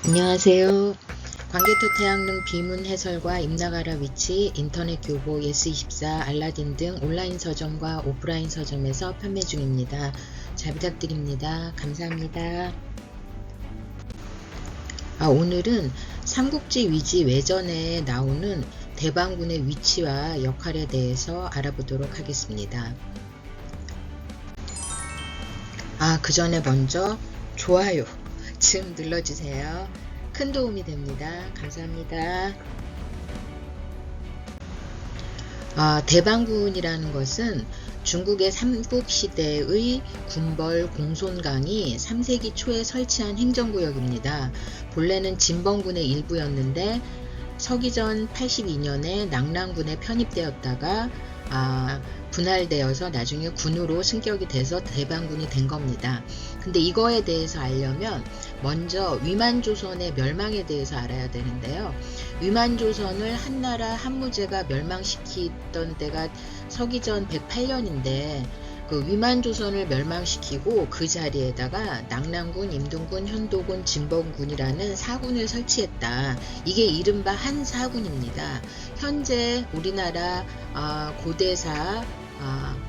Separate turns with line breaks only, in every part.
안녕하세요. 광개토 태양릉 비문 해설과 임나가라 위치, 인터넷 교보, 예스24, 알라딘 등 온라인 서점과 오프라인 서점에서 판매 중입니다. 잘 부탁드립니다. 감사합니다. 오늘은 삼국지 위지 외전에 나오는 대방군의 위치와 역할에 대해서 알아보도록 하겠습니다. 그 전에 먼저 좋아요 좀 눌러주세요. 큰 도움이 됩니다. 감사합니다. 대방군이라는 것은 중국의 삼국시대의 군벌 공손강이 3세기 초에 설치한 행정구역입니다. 본래는 진번군의 일부였는데 서기전 82년에 낙랑군에 편입되었다가 분할되어서 나중에 군으로 승격이 돼서 대방군이 된 겁니다. 근데 이거에 대해서 알려면 먼저 위만조선의 멸망에 대해서 알아야 되는데요. 위만조선을 한나라 한무제가 멸망시키던 때가 서기전 108년인데 그 위만조선을 멸망시키고 그 자리에다가 낙랑군, 임등군, 현도군, 진번군이라는 사군을 설치했다. 이게 이른바 한사군입니다. 현재 우리나라 고대사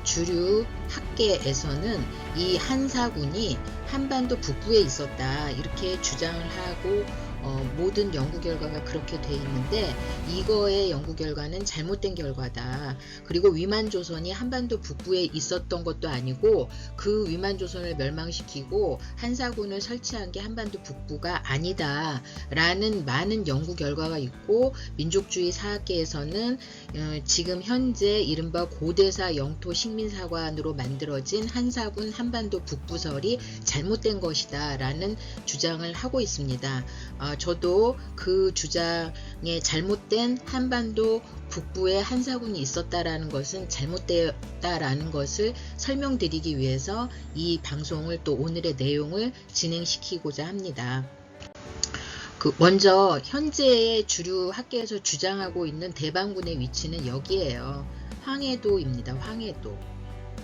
주류 학계에서는 이 한사군이 한반도 북부에 있었다 이렇게 주장을 하고 모든 연구 결과가 그렇게 돼 있는데 이거의 연구 결과는 잘못된 결과다. 그리고 위만조선이 한반도 북부에 있었던 것도 아니고 그 위만조선을 멸망시키고 한사군을 설치한 게 한반도 북부가 아니다 라는 많은 연구 결과가 있고 민족주의 사학계에서는 지금 현재 이른바 고대사 영토 식민사관으로 만들어진 한사군 한반도 북부설이 잘못된 것이다 라는 주장을 하고 있습니다. 저도 그 주장에 잘못된 한반도 북부에 한사군이 있었다라는 것은 잘못되었다라는 것을 설명드리기 위해서 이 방송을 또 오늘의 내용을 진행시키고자 합니다. 먼저 현재의 주류 학계에서 주장하고 있는 대방군의 위치는 여기에요. 황해도입니다. 황해도.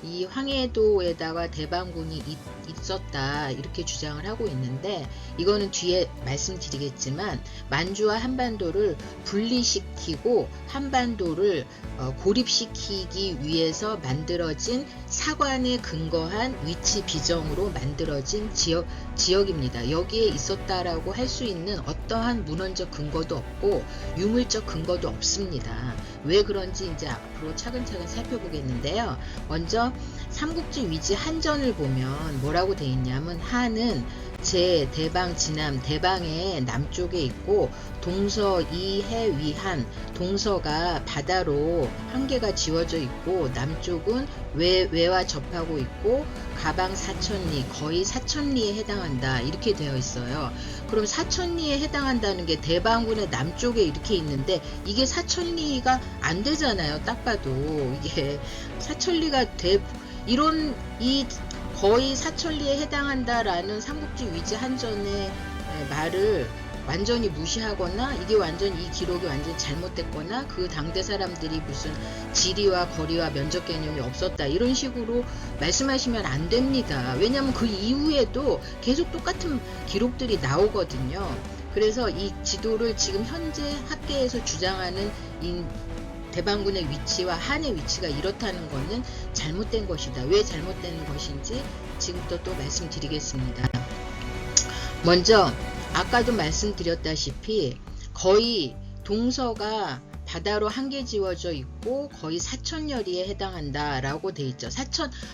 이 황해도에다가 대방군이 있었다 이렇게 주장을 하고 있는데 이거는 뒤에 말씀드리겠지만 만주와 한반도를 분리시키고 한반도를 고립시키기 위해서 만들어진 사관에 근거한 위치 비정으로 만들어진 지역입니다. 여기에 있었다라고 할 수 있는 어떠한 문헌적 근거도 없고 유물적 근거도 없습니다. 왜 그런지 이제 앞으로 차근차근 살펴보겠는데요. 먼저 삼국지 위지 한전을 보면 뭐라고 되어 있냐면 한은 제, 대방, 진남, 대방의 남쪽에 있고 동서, 이해, 위한, 동서가 바다로 한계가 지워져 있고 남쪽은 외와 접하고 있고 가방 4,000리, 거의 4,000리에 해당한다 이렇게 되어 있어요. 그럼 4,000리에 해당한다는 게 대방군의 남쪽에 이렇게 있는데 이게 4,000리가 안 되잖아요. 딱 봐도 이게 4,000리가 이런 거의 4,000리에 해당한다라는 삼국지 위지 한전의 말을 완전히 무시하거나 이게 완전 이 기록이 완전히 잘못됐거나 그 당대 사람들이 무슨 지리와 거리와 면적 개념이 없었다 이런 식으로 말씀하시면 안 됩니다. 왜냐하면 그 이후에도 계속 똑같은 기록들이 나오거든요. 그래서 이 지도를 지금 현재 학계에서 주장하는 이 대방군의 위치와 한의 위치가 이렇다는 것은 잘못된 것이다. 왜 잘못된 것인지 지금부터 또 말씀드리겠습니다. 먼저 아까도 말씀드렸다시피 거의 동서가 바다로 한계 지워져 있고 거의 4,000여리에 해당한다 라고 돼 있죠.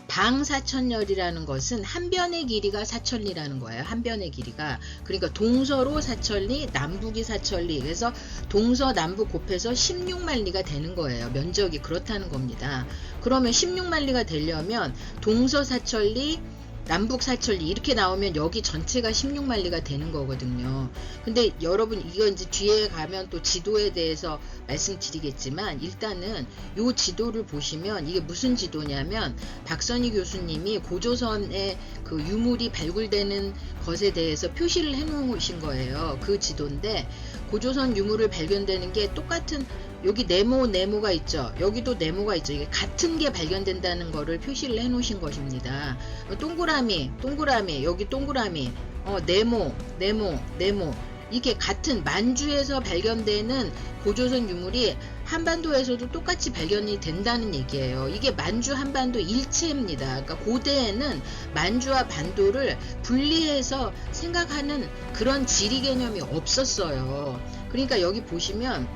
방 4,000여리라는 것은 한 변의 길이가 4,000리라는 거예요. 한 변의 길이가. 그러니까 동서로 4,000리, 남북이 4,000리. 그래서 동서 남북 곱해서 16만 리가 되는 거예요. 면적이 그렇다는 겁니다. 그러면 16만 리가 되려면 동서 4,000리, 남북 4,000리 이렇게 나오면 여기 전체가 16만 리가 되는 거거든요. 근데 여러분 이거 이제 뒤에 가면 또 지도에 대해서 말씀드리겠지만 일단은 이 지도를 보시면 이게 무슨 지도냐면 박선희 교수님이 고조선의 그 유물이 발굴되는 것에 대해서 표시를 해 놓으신 거예요. 그 지도인데 고조선 유물을 발견되는 게 똑같은 여기 네모가 있죠. 여기도 네모가 있죠. 이게 같은 게 발견된다는 거를 표시를 해 놓으신 것입니다. 동그라미, 여기 동그라미, 네모 이게 같은 만주에서 발견되는 고조선 유물이 한반도에서도 똑같이 발견이 된다는 얘기예요. 이게 만주 한반도 일체입니다. 그러니까 고대에는 만주와 반도를 분리해서 생각하는 그런 지리 개념이 없었어요. 그러니까 여기 보시면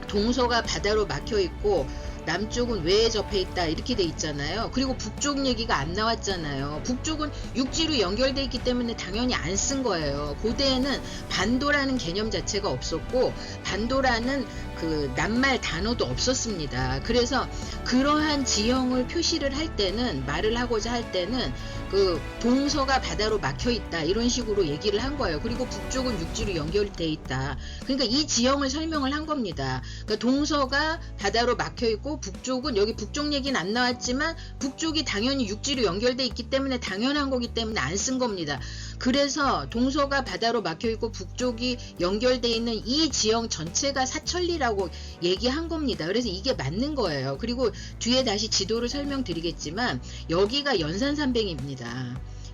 동서가 바다로 막혀 있고 남쪽은 외에 접해 있다 이렇게 돼 있잖아요. 그리고 북쪽 얘기가 안 나왔잖아요. 북쪽은 육지로 연결돼 있기 때문에 당연히 안 쓴 거예요. 고대에는 반도라는 개념 자체가 없었고 반도라는 그 낱말 단어도 없었습니다. 그래서 그러한 지형을 표시를 할 때는 말을 하고자 할 때는 그 동서가 바다로 막혀 있다 이런 식으로 얘기를 한 거예요. 그리고 북쪽은 육지로 연결돼 있다. 그러니까 이 지형을 설명을 한 겁니다. 그러니까 동서가 바다로 막혀 있고 북쪽은 여기 북쪽 얘기는 안 나왔지만 북쪽이 당연히 육지로 연결돼 있기 때문에 당연한 거기 때문에 안 쓴 겁니다. 그래서 동서가 바다로 막혀 있고 북쪽이 연결돼 있는 이 지형 전체가 사천리라고 얘기한 겁니다. 그래서 이게 맞는 거예요. 그리고 뒤에 다시 지도를 설명드리겠지만 여기가 연산산맥입니다.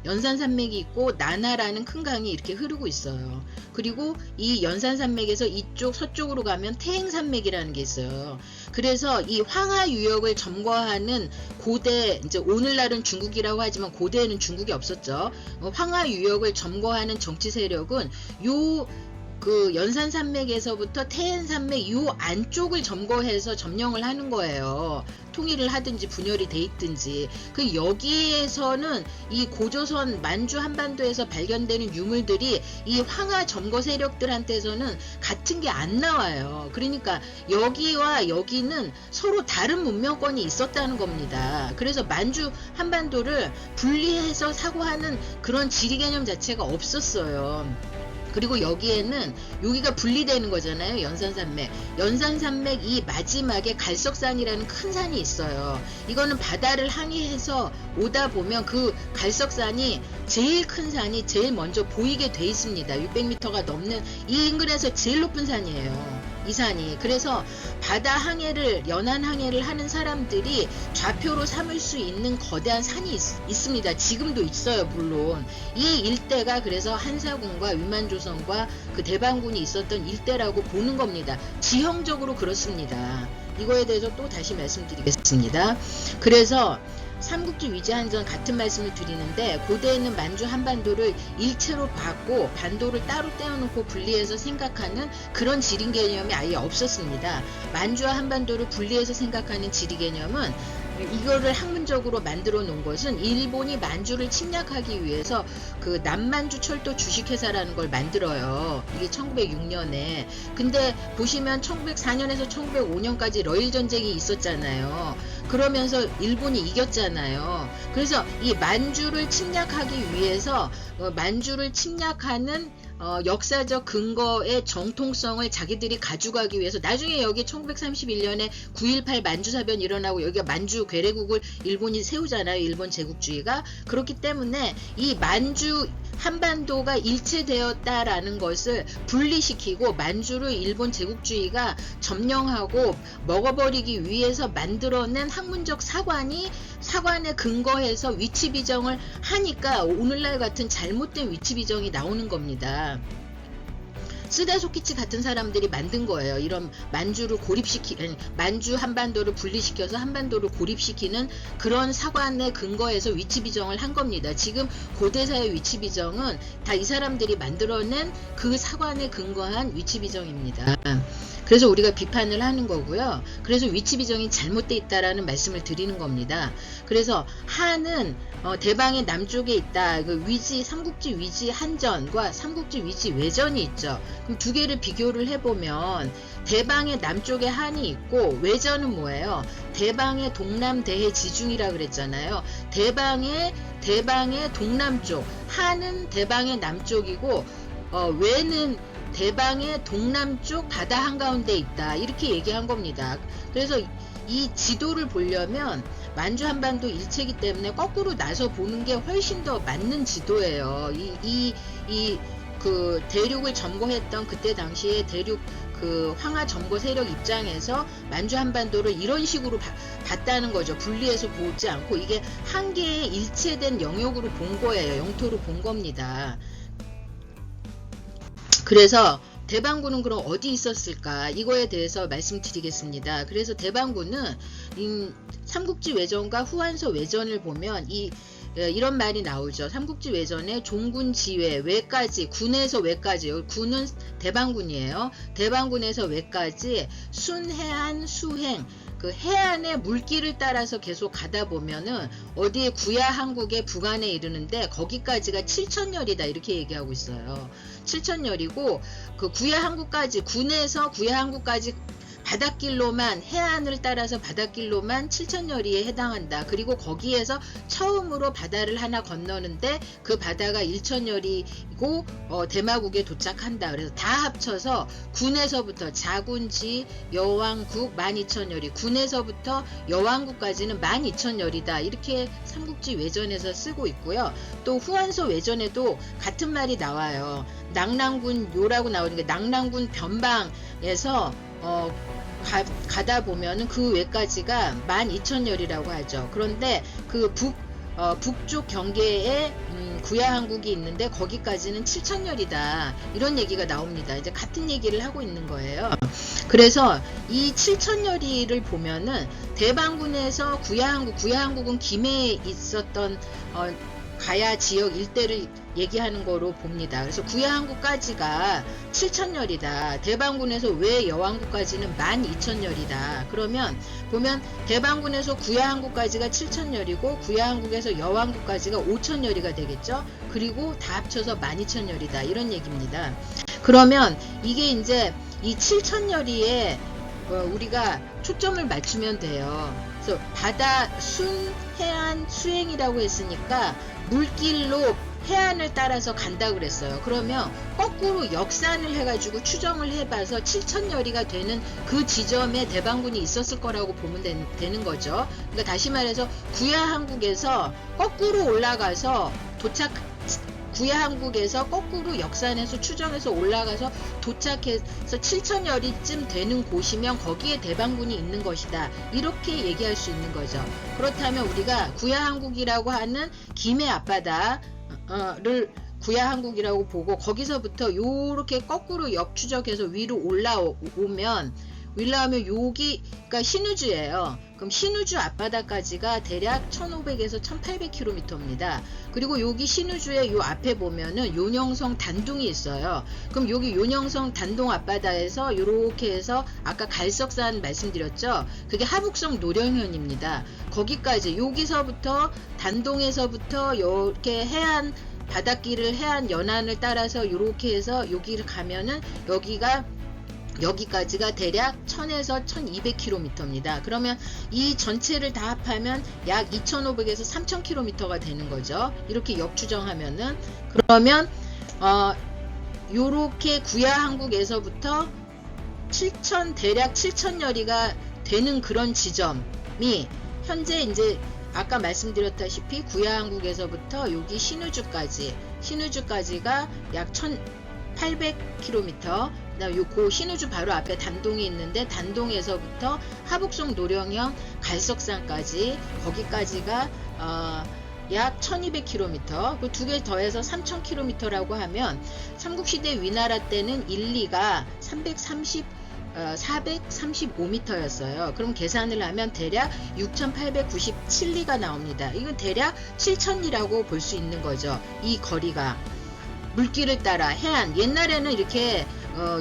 연산산맥이 있고 나나라는 큰 강이 이렇게 흐르고 있어요. 그리고 이 연산산맥에서 이쪽 서쪽으로 가면 태행산맥이라는 게 있어요. 그래서 이 황하유역을 점거하는 고대, 이제 오늘날은 중국이라고 하지만 고대에는 중국이 없었죠. 황하유역을 점거하는 정치 세력은 그 연산산맥에서부터 태행산맥 요 안쪽을 점거해서 점령을 하는 거예요. 통일을 하든지 분열이 돼 있든지. 그 여기에서는 이 고조선 만주 한반도에서 발견되는 유물들이 이 황하 점거 세력들한테서는 같은 게 안 나와요. 그러니까 여기와 여기는 서로 다른 문명권이 있었다는 겁니다. 그래서 만주 한반도를 분리해서 사고하는 그런 지리 개념 자체가 없었어요. 그리고 여기에는 여기가 분리되는 거잖아요. 연산산맥. 연산산맥 이 마지막에 갈석산이라는 큰 산이 있어요. 이거는 바다를 항해해서 오다 보면 그 갈석산이 제일 큰 산이 제일 먼저 보이게 돼 있습니다. 600m가 넘는 이 인근에서 제일 높은 산이에요. 이 산이. 그래서 바다 항해를 연안 항해를 하는 사람들이 좌표로 삼을 수 있는 거대한 산이 있습니다. 지금도 있어요. 물론 이 일대가 그래서 한사군과 위만조선과 그 대방군이 있었던 일대라고 보는 겁니다. 지형적으로 그렇습니다. 이거에 대해서 또 다시 말씀드리겠습니다. 그래서 삼국지 위제한전 같은 말씀을 드리는데 고대에는 만주 한반도를 일체로 봤고 반도를 따로 떼어놓고 분리해서 생각하는 그런 지리 개념이 아예 없었습니다. 만주와 한반도를 분리해서 생각하는 지리 개념은 이거를 학문적으로 만들어 놓은 것은 일본이 만주를 침략하기 위해서 그 남만주 철도 주식회사라는 걸 만들어요. 이게 1906년에. 근데 보시면 1904년에서 1905년까지 러일 전쟁이 있었잖아요. 그러면서 일본이 이겼잖아요. 그래서 이 만주를 침략하기 위해서 만주를 침략하는 역사적 근거의 정통성을 자기들이 가져가기 위해서 나중에 여기 1931년에 9.18 만주사변 일어나고 여기가 만주 괴뢰국을 일본이 세우잖아요. 일본 제국주의가. 그렇기 때문에 이 만주 한반도가 일체되었다라는 것을 분리시키고 만주를 일본 제국주의가 점령하고 먹어버리기 위해서 만들어낸 학문적 사관에 근거해서 위치 비정을 하니까 오늘날 같은 잘못된 위치 비정이 나오는 겁니다. 스다 소키치 같은 사람들이 만든 거예요. 이런 만주를 만주 한반도를 분리시켜서 한반도를 고립시키는 그런 사관에 근거해서 위치 비정을 한 겁니다. 지금 고대사의 위치 비정은 다 이 사람들이 만들어낸 그 사관에 근거한 위치 비정입니다. 그래서 우리가 비판을 하는 거고요. 그래서 위치 비정이 잘못되어 있다라는 말씀을 드리는 겁니다. 그래서 한은 대방의 남쪽에 있다. 그 삼국지 위지 한전과 삼국지 위지 외전이 있죠. 그럼 두 개를 비교를 해보면 대방의 남쪽에 한이 있고 외전은 뭐예요? 대방의 동남대해 지중이라 그랬잖아요. 대방의 동남쪽, 한은 대방의 남쪽이고 외는 대방의 동남쪽 바다 한가운데 있다. 이렇게 얘기한 겁니다. 그래서 이 지도를 보려면 만주 한반도 일체이기 때문에 거꾸로 나서 보는 게 훨씬 더 맞는 지도예요. 그 대륙을 점거했던 그때 당시에 대륙 그 황하 점거 세력 입장에서 만주 한반도를 이런 식으로 봤다는 거죠. 분리해서 보지 않고 이게 한 개의 일체된 영역으로 본 거예요. 영토로 본 겁니다. 그래서 대방구는 그럼 어디 있었을까? 이거에 대해서 말씀드리겠습니다. 그래서 대방구는 삼국지 외전과 후한서 외전을 보면 이런 말이 나오죠. 삼국지 외전에 종군지회, 외까지, 군에서 외까지, 군은 대방군이에요. 대방군에서 외까지 순해안, 수행, 그 해안의 물길을 따라서 계속 가다 보면은 어디에 구야 한국의 북안에 이르는데 거기까지가 7,000열이다 이렇게 얘기하고 있어요. 7,000열이고 그 구야 한국까지, 군에서 구야 한국까지 바닷길로만, 해안을 따라서 바닷길로만 7,000열이에 해당한다. 그리고 거기에서 처음으로 바다를 하나 건너는데 그 바다가 1,000열이고 대마국에 도착한다. 그래서 다 합쳐서 군에서부터 자군지, 여왕국 12,000열이, 군에서부터 여왕국까지는 12,000열이다. 이렇게 삼국지 외전에서 쓰고 있고요. 또 후한서 외전에도 같은 말이 나와요. 낙랑군 요라고 나오는 게 낙랑군 변방에서 가다 보면은 그 외까지가 12,000열이라고 하죠. 그런데 그 북쪽 경계에 구야 한국이 있는데 거기까지는 7,000열이다. 이런 얘기가 나옵니다. 이제 같은 얘기를 하고 있는 거예요. 그래서 이 7,000열이를 보면은 대방군에서 구야 한국은 김해에 있었던 가야 지역 일대를 얘기하는 거로 봅니다. 그래서 구야 한국까지가 7,000열이다. 대방군에서 외 여왕국까지는 12,000열이다. 그러면 보면 대방군에서 구야 한국까지가 7,000열이고 구야 한국에서 여왕국까지가 5,000열이가 되겠죠. 그리고 다 합쳐서 12,000열이다. 이런 얘기입니다. 그러면 이게 이제 이 7,000열이에 우리가 초점을 맞추면 돼요. 그래서 바다, 순, 해안, 수행이라고 했으니까 물길로 해안을 따라서 간다 그랬어요. 그러면 거꾸로 역산을 해가지고 추정을 해봐서 7,000열이가 되는 그 지점에 대방군이 있었을 거라고 보면 되는 거죠. 그러니까 다시 말해서 구야 한국에서 거꾸로 올라가서 구야 한국에서 거꾸로 역산해서 추정해서 올라가서 도착해서 7,000열이쯤 되는 곳이면 거기에 대방군이 있는 것이다. 이렇게 얘기할 수 있는 거죠. 그렇다면 우리가 구야 한국이라고 하는 김해 앞바다를 구야 한국이라고 보고 거기서부터 요렇게 거꾸로 역추적해서 위로 올라오면 여기가 신우주예요. 그럼 신우주 앞바다까지가 대략 1,500에서 1,800km입니다. 그리고 여기 신우주의 요 앞에 보면은 요녕성 단둥이 있어요. 그럼 여기 요녕성 단둥 앞바다에서 이렇게 해서 아까 갈석산 말씀드렸죠. 그게 하북성 노령현입니다. 거기까지 여기서부터 단동에서부터 이렇게 해안 바닷길을 해안 연안을 따라서 이렇게 해서 여기를 가면은 여기까지가 대략 1000에서 1200km입니다. 그러면 이 전체를 다 합하면 약 2500에서 3000km가 되는 거죠. 이렇게 역추정하면은 그러면 요렇게 구야 한국에서부터 대략 7,000열이가 되는 그런 지점이 현재 이제 아까 말씀드렸다시피 구야 한국에서부터 여기 신우주까지가 약 1,800km. 그 신우주 바로 앞에 단동이 있는데 단동에서부터 하북성 노령현 갈석산까지 거기까지가 약 1200km. 그 두 개 더해서 3000km라고 하면 삼국시대 위나라 때는 2가 435m였어요. 그럼 계산을 하면 대략 6897리가 나옵니다. 이건 대략 7,000리라고 볼 수 있는 거죠. 이 거리가 물길을 따라 해안, 옛날에는 이렇게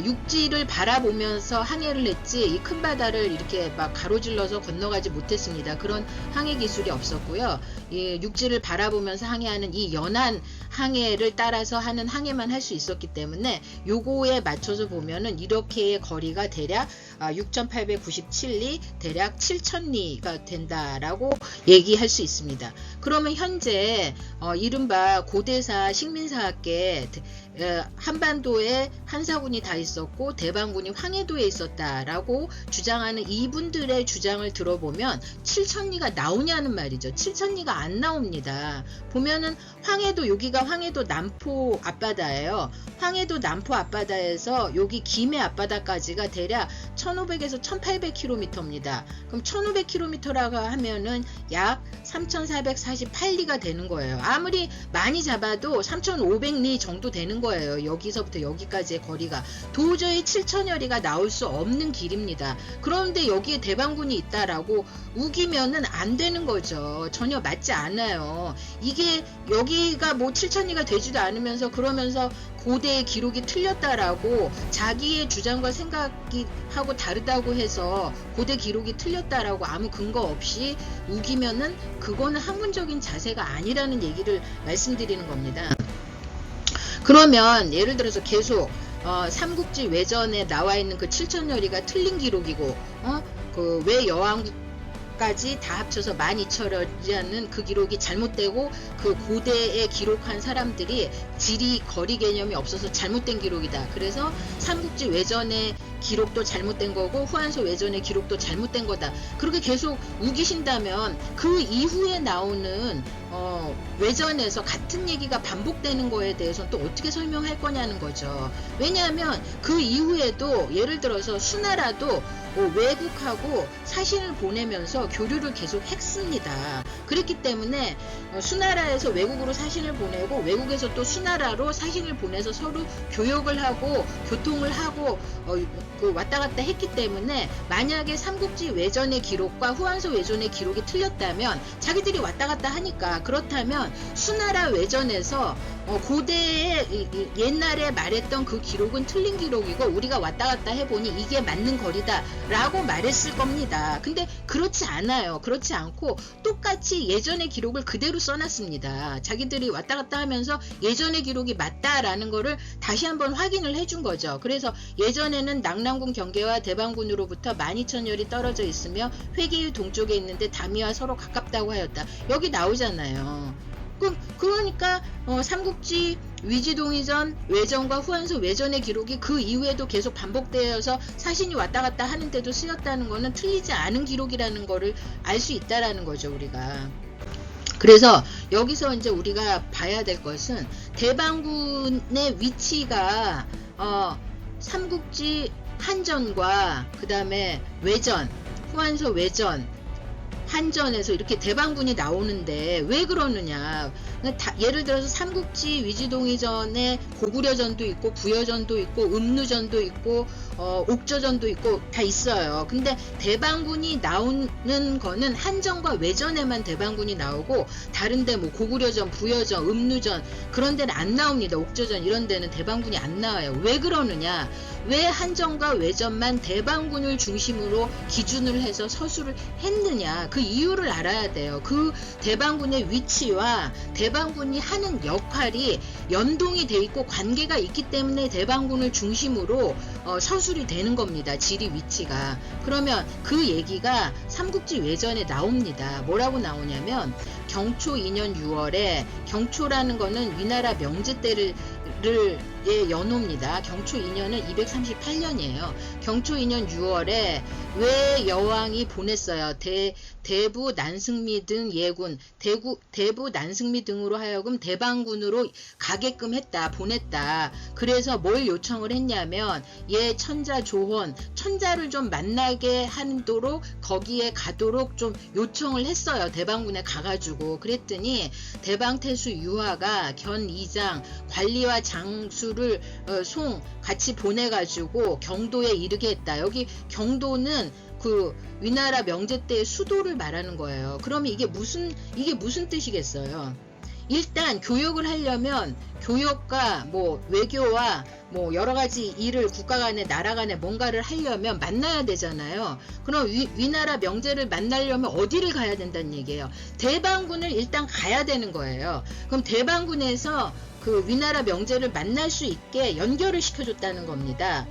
육지를 바라보면서 항해를 했지 이 큰 바다를 이렇게 막 가로질러서 건너가지 못했습니다. 그런 항해 기술이 없었고요. 육지를 바라보면서 항해하는 이 연안 항해를 따라서 하는 항해만 할 수 있었기 때문에 요거에 맞춰서 보면은 이렇게의 거리가 대략 6,897리, 대략 7,000리가 된다라고 얘기할 수 있습니다. 그러면 현재 이른바 고대사 식민사학계 한반도에 한사군이 다 있었고 대방군이 황해도에 있었다라고 주장하는 이분들의 주장을 들어보면 7,000리가 나오냐는 말이죠. 7,000리가 안 나옵니다. 보면은 여기가 황해도 남포 앞바다예요. 황해도 남포 앞바다에서 여기 김해 앞바다까지가 대략 1,500에서 1,800km입니다. 그럼 1,500km라고 하면은 약 3,448리가 되는 거예요. 아무리 많이 잡아도 3,500리 정도 되는 거예요. 여기서부터 여기까지의 거리가 도저히 7천여리가 나올 수 없는 길입니다. 그런데 여기에 대방군이 있다라고 우기면은 안 되는 거죠. 전혀 맞지 않아요. 이게 여기가 뭐 7천리가 되지도 않으면서 그러면서 고대의 기록이 틀렸다라고 자기의 주장과 생각이 하고 다르다고 해서 고대 기록이 틀렸다라고 아무 근거 없이 우기면은 그거는 학문적인 자세가 아니라는 얘기를 말씀드리는 겁니다. 그러면 예를 들어서 계속 삼국지 외전에 나와 있는 그 7천여리가 틀린 기록이고 그 왜 여왕까지 다 합쳐서 12,000여리라는 그 기록이 잘못되고 그 고대에 기록한 사람들이 지리 거리 개념이 없어서 잘못된 기록이다. 그래서 삼국지 외전의 기록도 잘못된 거고 후한소 외전의 기록도 잘못된 거다. 그렇게 계속 우기신다면 그 이후에 나오는 외전에서 같은 얘기가 반복되는 거에 대해서는 또 어떻게 설명할 거냐는 거죠. 왜냐하면 그 이후에도 예를 들어서 수나라도 외국하고 사신을 보내면서 교류를 계속 했습니다. 그랬기 때문에 수나라에서 외국으로 사신을 보내고 외국에서 또 수나라로 사신을 보내서 서로 교역을 하고 교통을 하고 그 왔다 갔다 했기 때문에 만약에 삼국지 외전의 기록과 후한소 외전의 기록이 틀렸다면 자기들이 왔다 갔다 하니까 그렇다면 수나라 외전에서 고대에 옛날에 말했던 그 기록은 틀린 기록이고 우리가 왔다 갔다 해보니 이게 맞는 거리다 라고 말했을 겁니다. 근데 그렇지 않아요. 그렇지 않고 똑같이 예전의 기록을 그대로 써놨습니다. 자기들이 왔다 갔다 하면서 예전의 기록이 맞다라는 거를 다시 한번 확인을 해준 거죠. 그래서 예전에는 낙랑군 경계와 대방군으로부터 12,000여리 떨어져 있으며 회계의 동쪽에 있는데 담이와 서로 가깝다고 하였다. 여기 나오잖아요. 그러니까 삼국지 위지동이전 외전과 후한소 외전의 기록이 그 이후에도 계속 반복되어서 사신이 왔다 갔다 하는데도 쓰였다는 거는 틀리지 않은 기록이라는 거를 알 수 있다라는 거죠, 우리가. 그래서 여기서 이제 우리가 봐야 될 것은 대방군의 위치가 삼국지 한전과 그 다음에 외전, 후한소 외전, 한전에서 이렇게 대방군이 나오는데 왜 그러느냐. 예를 들어서 삼국지 위지동이전에 고구려전도 있고 부여전도 있고 음루전도 있고 옥저전도 있고 다 있어요. 근데 대방군이 나오는 거는 한전과 외전에만 대방군이 나오고 다른데 뭐 고구려전, 부여전, 음루전 그런 데는 안 나옵니다. 옥저전 이런 데는 대방군이 안 나와요. 왜 그러느냐. 왜 한전과 외전만 대방군을 중심으로 기준을 해서 서술을 했느냐. 그 이유를 알아야 돼요. 그 대방군의 위치와 대방군이 하는 역할이 연동이 돼 있고 관계가 있기 때문에 대방군을 중심으로 서술이 되는 겁니다. 지리 위치가. 그러면 그 얘기가 삼국지 외전에 나옵니다. 뭐라고 나오냐면 경초 2년 6월에 경초라는 거는 위나라 명제 때를 연호입니다. 경초 2년은 238년이에요. 경초 2년 6월에 왜 여왕이 보냈어요. 대부 난승미 등 예군, 대부 난승미 등으로 하여금 대방군으로 가게끔 했다, 보냈다. 그래서 뭘 요청을 했냐면 천자 조헌, 천자를 좀 만나게 하도록 거기에 가도록 좀 요청을 했어요. 대방군에 가가지고. 그랬더니 대방태수 유화가 견 2장 관리와 장수를 송 같이 보내가지고 경도에 이르게 했다. 여기 경도는 그 위나라 명제 때의 수도를 말하는 거예요. 그러면 이게 무슨 뜻이겠어요? 일단 교역을 하려면 교역과 뭐 외교와 뭐 여러 가지 일을 국가 간에 나라 간에 뭔가를 하려면 만나야 되잖아요. 그럼 위나라 명제를 만나려면 어디를 가야 된다는 얘기예요. 대방군을 일단 가야 되는 거예요. 그럼 대방군에서 그 위나라 명제를 만날 수 있게 연결을 시켜줬다는 겁니다.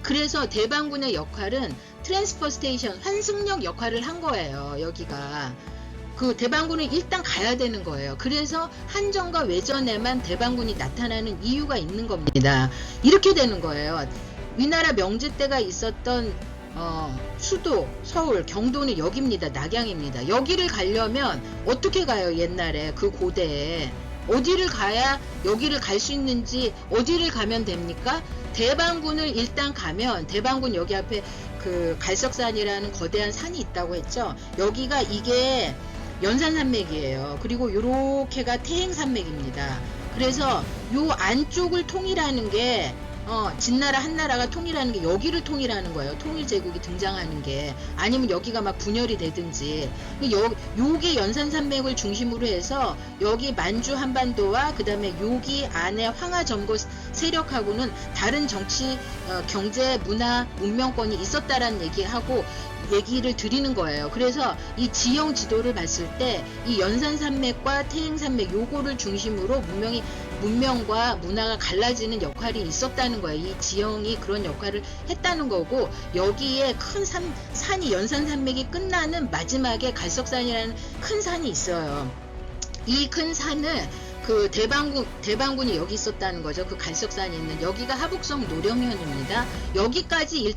그래서 대방군의 역할은 트랜스퍼 스테이션, 환승역 역할을 한 거예요. 여기가. 그 대방군은 일단 가야 되는 거예요. 그래서 한전과 외전에만 대방군이 나타나는 이유가 있는 겁니다. 이렇게 되는 거예요. 위나라 명제 때가 있었던 수도 서울 경도는 여기입니다. 낙양입니다. 여기를 가려면 어떻게 가요? 옛날에 그 고대에 어디를 가야 여기를 갈 수 있는지 어디를 가면 됩니까? 대방군을 일단 가면 대방군 여기 앞에 그 갈석산이라는 거대한 산이 있다고 했죠. 여기가 이게 연산산맥이에요. 그리고 요렇게가 태행산맥입니다. 그래서 요 안쪽을 통일하는 게 진나라 한나라가 통일하는 게 여기를 통일하는 거예요. 통일제국이 등장하는 게. 아니면 여기가 막 분열이 되든지. 요게 연산산맥을 중심으로 해서 여기 만주 한반도와 그 다음에 여기 안에 황하점거 세력하고는 다른 정치, 경제, 문화, 문명권이 있었다라는 얘기를 드리는 거예요. 그래서 이 지형 지도를 봤을 때 이 연산산맥과 태행산맥 요거를 중심으로 문명과 문화가 갈라지는 역할이 있었다는 거예요. 이 지형이 그런 역할을 했다는 거고, 여기에 큰 산이 연산산맥이 끝나는 마지막에 갈석산이라는 큰 산이 있어요. 이 큰 산을 그 대방군이 여기 있었다는 거죠. 그 갈석산이 있는 여기가 하북성 노령현입니다. 여기까지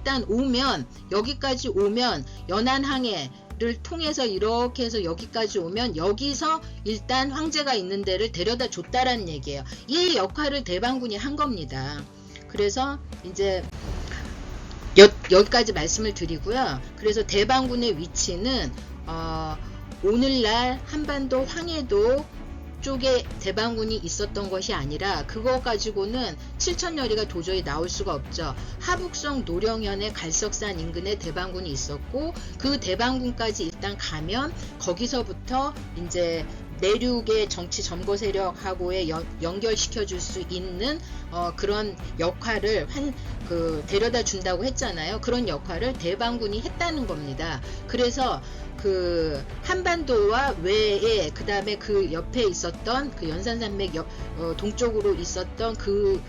오면 연안항해를 통해서 이렇게 해서 여기까지 오면 여기서 일단 황제가 있는 데를 데려다 줬다라는 얘기예요. 이 역할을 대방군이 한 겁니다. 그래서 이제 여기까지 말씀을 드리고요. 그래서 대방군의 위치는 오늘날 한반도 황해도 쪽에 대방군이 있었던 것이 아니라 그거 가지고는 칠천여리가 도저히 나올 수가 없죠. 하북성 노령현의 갈석산 인근에 대방군이 있었고, 그 대방군까지 일단 가면 거기서부터 이제 내륙의 정치 점거 세력하고의 연결시켜 줄 수 있는 그런 역할을 데려다 준다고 했잖아요. 그런 역할을 대방군이 했다는 겁니다. 그래서 그 한반도와 외에 그 다음에 그 옆에 있었던 그 연산산맥 동쪽으로 있었던 그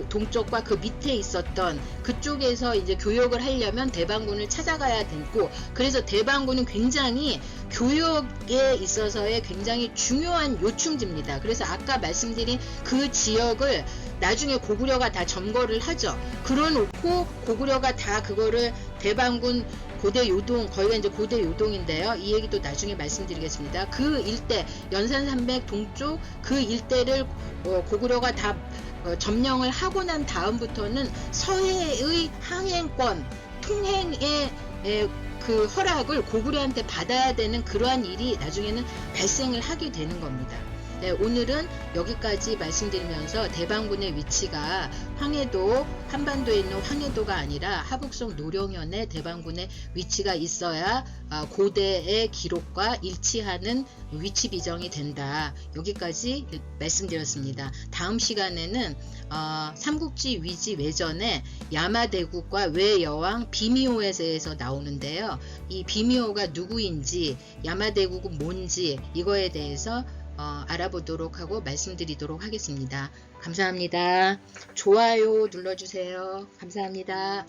동쪽과 그 밑에 있었던 그쪽에서 이제 교역을 하려면 대방군을 찾아가야 됐고, 그래서 대방군은 굉장히 교역에 있어서의 굉장히 중요한 요충지입니다. 그래서 아까 말씀드린 그 지역을 나중에 고구려가 다 점거를 하죠. 그러놓고 고구려가 다 그거를 대방군 고대 요동, 거기가 이제 고대 요동인데요. 이 얘기도 나중에 말씀드리겠습니다. 그 일대, 연산산맥 동쪽 그 일대를 고구려가 다 점령을 하고 난 다음부터는 서해의 항행권, 통행의 그 허락을 고구려한테 받아야 되는 그러한 일이 나중에는 발생을 하게 되는 겁니다. 네, 오늘은 여기까지 말씀드리면서 대방군의 위치가 황해도, 한반도에 있는 황해도가 아니라 하북성 노령현에 대방군의 위치가 있어야 고대의 기록과 일치하는 위치 비정이 된다. 여기까지 말씀드렸습니다. 다음 시간에는 삼국지 위지 외전에 야마대국과 외여왕 비미호에 대해서 나오는데요. 이 비미호가 누구인지, 야마대국은 뭔지 이거에 대해서 알아보도록 하고 말씀드리도록 하겠습니다. 감사합니다. 좋아요 눌러주세요. 감사합니다.